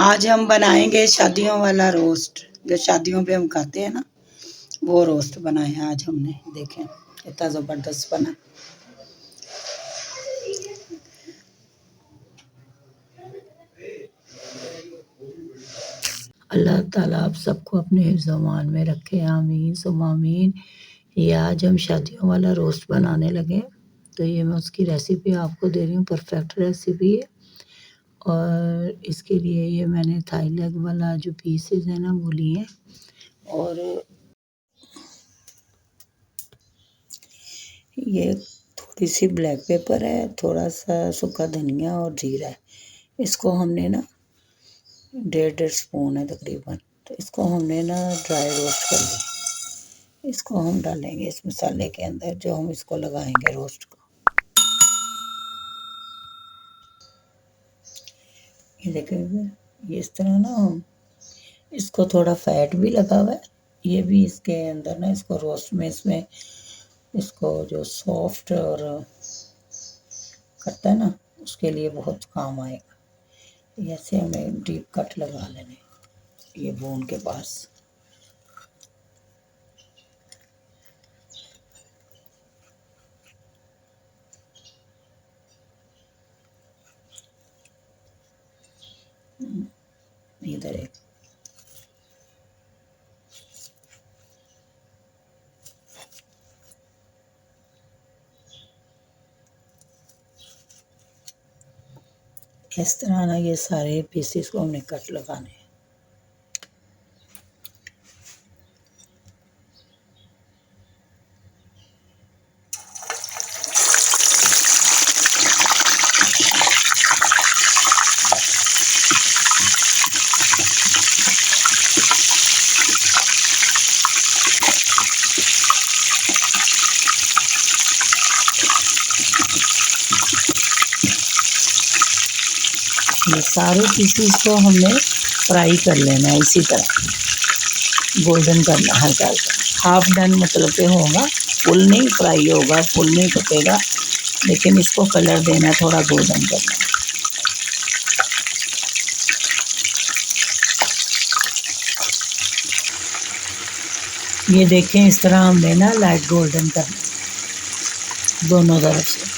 आज हम बनाएंगे शादियों वाला रोस्ट, जो शादियों पे हम खाते हैं ना, वो रोस्ट बनाया आज हमने। देखें कितना ज़बरदस्त बना। अल्लाह ताला आप सबको अपने हिफ्ज़-ओ-मान में रखे, आमीन सुम्मा आमीन। ये आज हम शादियों वाला रोस्ट बनाने लगे, तो ये मैं उसकी रेसिपी आपको दे रही हूँ। परफेक्ट रेसिपी है। और इसके लिए ये मैंने थाई लेग वाला जो पीसेस है ना वो लिए, और ये थोड़ी सी ब्लैक पेपर है, थोड़ा सा सूखा धनिया और जीरा है। इसको हमने ना 1.5 स्पून है तकरीबन, तो इसको हमने ना ड्राई रोस्ट कर लिया। इसको हम डालेंगे इस मसाले के अंदर, जो हम इसको लगाएंगे रोस्ट को। ये देखेंगे, ये इस तरह ना हम इसको, थोड़ा फैट भी लगा हुआ है ये भी इसके अंदर ना, इसको रोस्ट में इसमें इसको जो सॉफ्ट और करता है ना, उसके लिए बहुत काम आएगा। ऐसे हमें डीप कट लगा लेने ये बोन के पास। इधर एक इस तरह ना, ये सारे पीसेस को हमने कट लगाने हैं। ये सारे पीसेस को हमने फ्राई कर लेना है इसी तरह, गोल्डन करना हल्का हल्का। हाफ डन मतलब के होगा, फुल नहीं फ्राई होगा, फुल नहीं पकेगा, लेकिन इसको कलर देना, थोड़ा गोल्डन करना। ये देखें, इस तरह हमने ना लाइट गोल्डन करना दोनों तरफ से।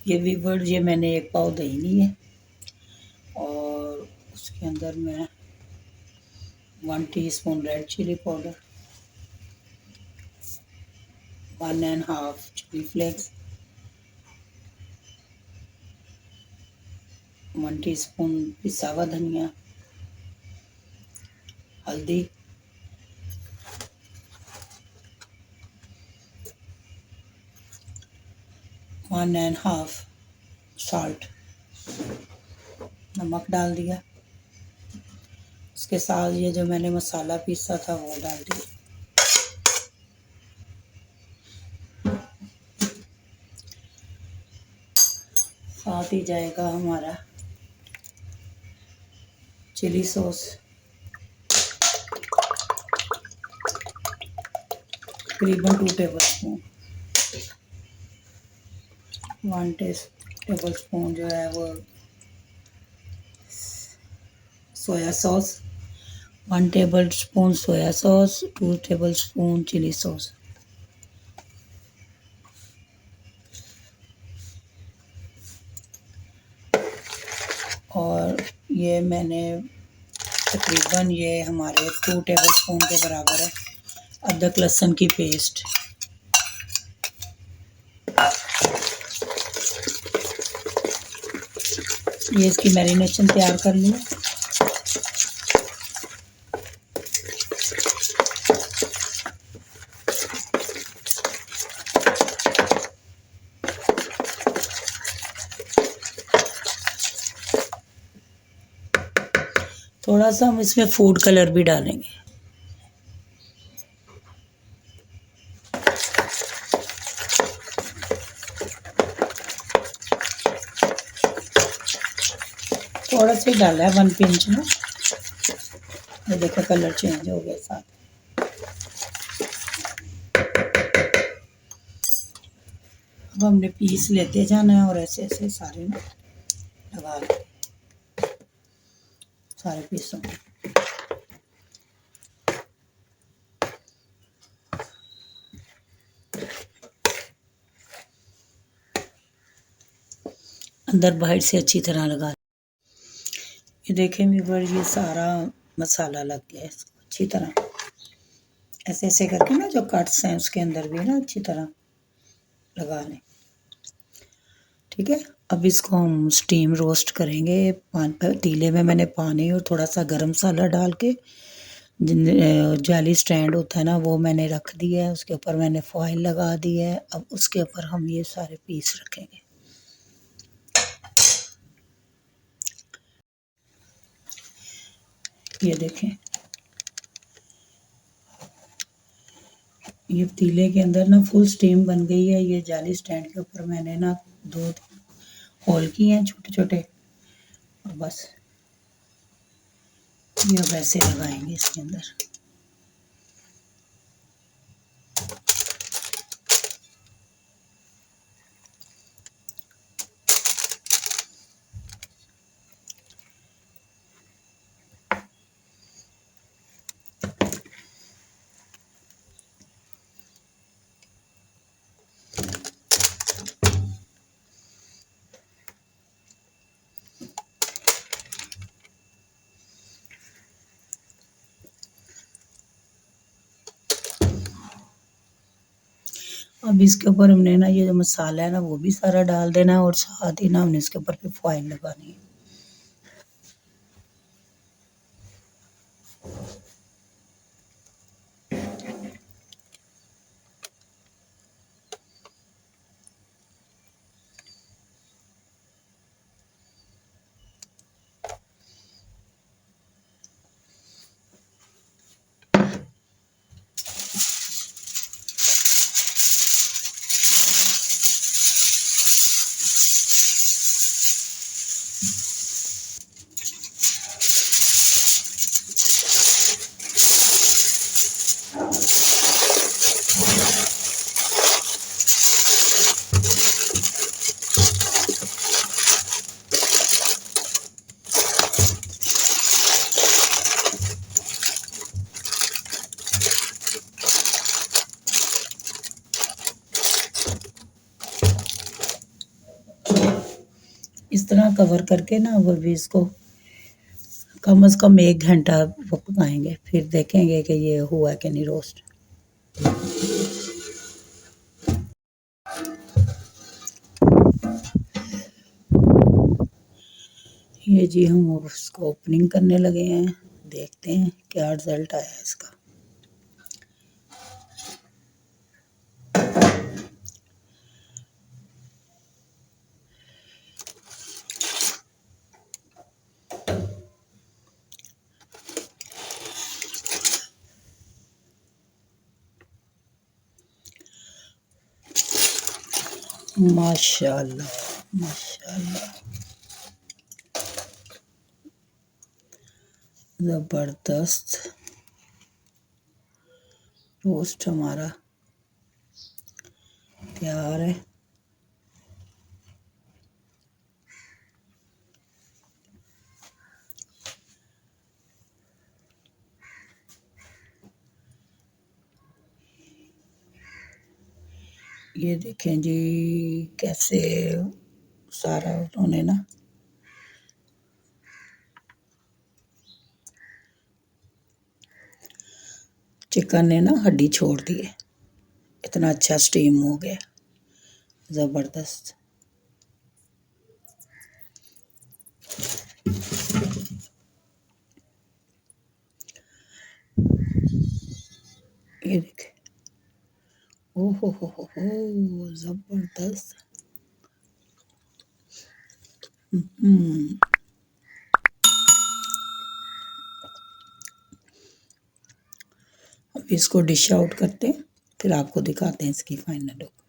ये वीवर्ड, ये मैंने 1 पाव दही ली है, और उसके अंदर मैं 1 teaspoon red chilli powder, 1½ chilli flakes, 1 teaspoon पिसा हुआ धनिया, हल्दी, वन एंड हाफ साल्ट, नमक डाल दिया। उसके साथ ये जो मैंने मसाला पीसा था वो डाल दिया। साथ ही जाएगा हमारा चिली सॉस, तकरीबन 2 टेबल स्पून। 1 टेबल स्पून जो है वो soya sauce, 1 tablespoon soya sauce, 2 tablespoon chilli sauce. और ये मैंने तकरीबन, ये हमारे 2 टेबल स्पून के बराबर है अदरक लहसुन की पेस्ट। ये इसकी मैरिनेशन तैयार कर ली। थोड़ा सा हम इसमें फूड कलर भी डालेंगे। थोड़ा सा ही डाला है, 1 पिंच ना। ये देखो कलर चेंज हो गया साथ। अब हमने पीस लेते जाना है और ऐसे ऐसे सारे ना लगा लेते सारे पीसों में। अंदर बाहर से अच्छी तरह लगा। ये देखें व्यूअर, ये सारा मसाला लग गया है इसको अच्छी तरह, ऐसे ऐसे करके ना जो कट्स हैं उसके अंदर भी ना अच्छी तरह लगा लें। ठीक है, अब इसको हम स्टीम रोस्ट करेंगे। पतीले में मैंने पानी और थोड़ा सा गरम मसाला डाल के जाली स्टैंड होता है ना वो मैंने रख दिया है, उसके ऊपर मैंने फॉइल लगा दी है। अब उसके ऊपर हम ये सारे पीस रखेंगे। ये देखें, ये पतीले के अंदर ना फुल स्टीम बन गई है। ये जाली स्टैंड के ऊपर मैंने ना 2 होल किए हैं छोटे छोटे, और बस ये अब ऐसे लगाएंगे इसके अंदर। अब इसके ऊपर हमने ना ये जो मसाला है ना वो भी सारा डाल देना है, और साथ ही ना हमने इसके ऊपर भी फॉइल लगानी है। इस तरह कवर करके ना वो भी इसको कम से कम 1 घंटा पकाएंगे, फिर देखेंगे कि ये हुआ कि नहीं रोस्ट। ये जी हम उसको ओपनिंग करने लगे हैं, देखते हैं क्या रिजल्ट आया इसका। माशाल्लाह माशाल्लाह, ज़बरदस्त रोस्ट हमारा तैयार है। ये देखें जी कैसे सारा उन्होंने ना चिकन ने ना हड्डी छोड़ दी है, इतना अच्छा स्टीम हो गया, ज़बरदस्त। ये देखें, ओ हो ज़बरदस्त। अब इसको डिश आउट करते हैं, फिर आपको दिखाते हैं इसकी फाइनल लुक।